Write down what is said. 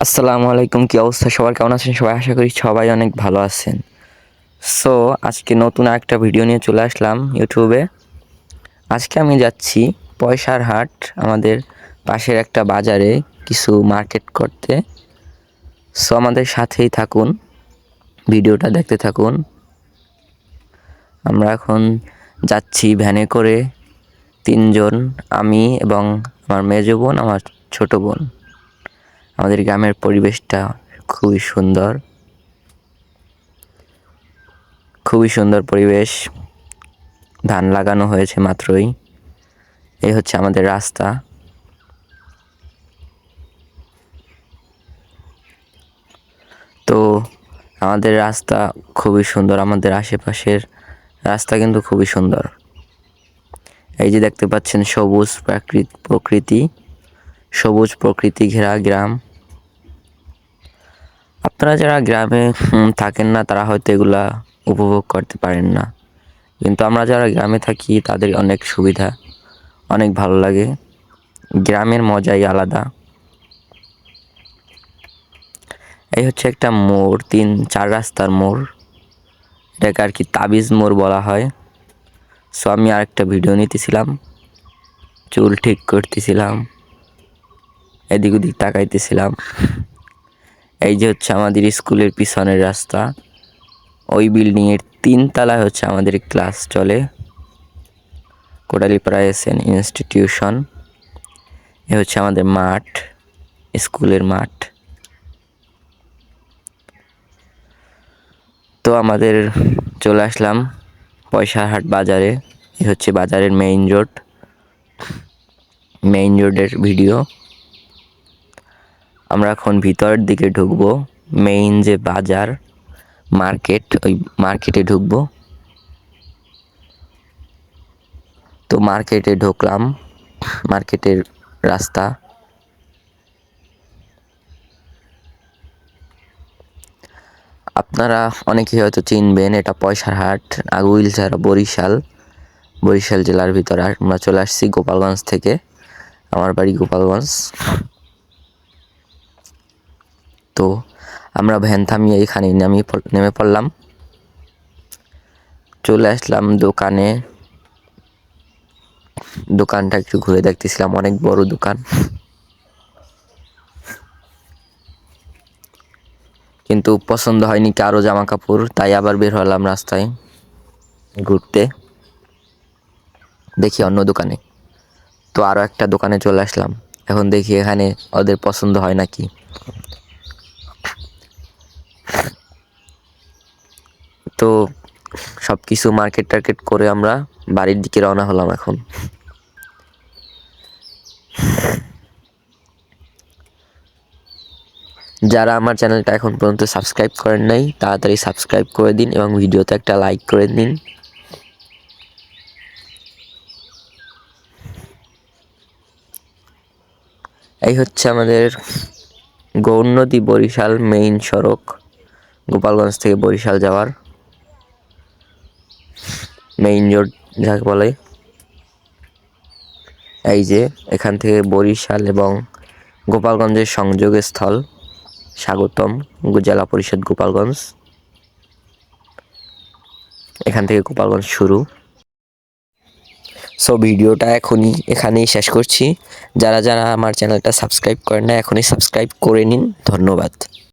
আসসালামু আলাইকুম, কি অবস্থা সবার? কেমন আছেন সবাই? আশা করি সবাই অনেক ভালো আছেন। সো আজকে নতুন একটা ভিডিও নিয়ে চলে আসলাম ইউটিউবে। আজকে আমি যাচ্ছি পয়সার হাট, আমাদের পাশের একটা বাজারে কিছু মার্কেট করতে। সো আমাদের সাথেই থাকুন, ভিডিওটা দেখতে থাকুন। আমরা এখন যাচ্ছি ভ্যানে করে, তিনজন, আমি এবং আমার মেজো বোন, আমার ছোট বোন। আমাদের গ্রামের পরিবেশটা খুবই সুন্দর, খুবই সুন্দর পরিবেশ। ধান লাগানো হয়েছে মাত্রই। এই হচ্ছে আমাদের রাস্তা। তো আমাদের রাস্তা খুবই সুন্দর, আমাদের আশেপাশের রাস্তা কিন্তু খুবই সুন্দর। এই যে দেখতে পাচ্ছেন সবুজ প্রকৃতি, সবুজ প্রকৃতি ঘেরা গ্রাম। আপনারা যারা গ্রামে থাকেন না তারা হয়তো এগুলা উপভোগ করতে পারেন না, কিন্তু আমরা যারা গ্রামে থাকি তাদের অনেক সুবিধা, অনেক ভালো লাগে। গ্রামের মজাই আলাদা। এই হচ্ছে একটা মোড়, 3-4 রাস্তার মোড়। এটাকে আর কি তাবিজ মোড় বলা হয়। সো আমি আরেকটা ভিডিও নিতেছিলাম, চুল ঠিক করতেছিলাম, এদিক ওদিক তাকাইতেছিলাম। এই যে হচ্ছে আমাদের স্কুলের পিছনের রাস্তা। ওই বিল্ডিংয়ের 3 তলায় হচ্ছে আমাদের ক্লাস চলে, কোটালীপাড়া এসএন ইনস্টিটিউশন। এ হচ্ছে আমাদের মাঠ, স্কুলের মাঠ। তো আমাদের চলে আসলাম পয়সার হাট বাজারে। এ হচ্ছে বাজারের মেইন রোড, মেইন রোডের ভিডিও। আমরা এখন ভিতরের দিকে ঢুকবো, মেইন যে বাজার মার্কেট, ওই মার্কেটে ঢুকবো। তো মার্কেটে ঢুকলাম, মার্কেটের রাস্তা। আপনারা অনেকেই হয়তো চিনবেন, এটা পয়সার হাট, আগুইলঝাড়া, বরিশাল জেলার ভিতরে। আমরা চলে আসছি গোপালগঞ্জ থেকে, আমার বাড়ি গোপালগঞ্জ। তো আমরা ভ্যান থামিয়ে এখানে নেমে পড়লাম, চলে আসলাম দোকানে। দোকানটা একটু ঘুরে দেখতেছিলাম, অনেক বড় দোকান, কিন্তু পছন্দ হয়নি কারো জামা কাপড়, তাই আবার বের হলাম রাস্তায় ঘুরতে, দেখি অন্য দোকানে। তো আরও একটা দোকানে চলে আসলাম, এখন দেখি এখানে ওদের পছন্দ হয় নাকি। তো সব কিছু মার্কেট টার্কেট করে আমরা বাড়ির দিকে রওনা হলাম এখন। যারা আমার চ্যানেলটা এখন পর্যন্ত সাবস্ক্রাইব করেন নাই তাড়াতাড়ি সাবস্ক্রাইব করে দিন এবং ভিডিওতে একটা লাইক করে দিন। এই হচ্ছে আমাদের গৌরনদী বরিশাল মেইন সড়ক, গোপালগঞ্জ থেকে বরিশাল যাওয়ার মেইন রোড যাকে বলে। এই যে এখান থেকে বরিশাল এবং গোপালগঞ্জের সংযোগস্থল স্বাগতম জেলা পরিষদ গোপালগঞ্জ। এখান থেকে গোপালগঞ্জ শুরু। সো ভিডিওটা এখানেই শেষ করছি। যারা যারা আমার চ্যানেলটা সাবস্ক্রাইব করেন না এখনই সাবস্ক্রাইব করে নিন। ধন্যবাদ।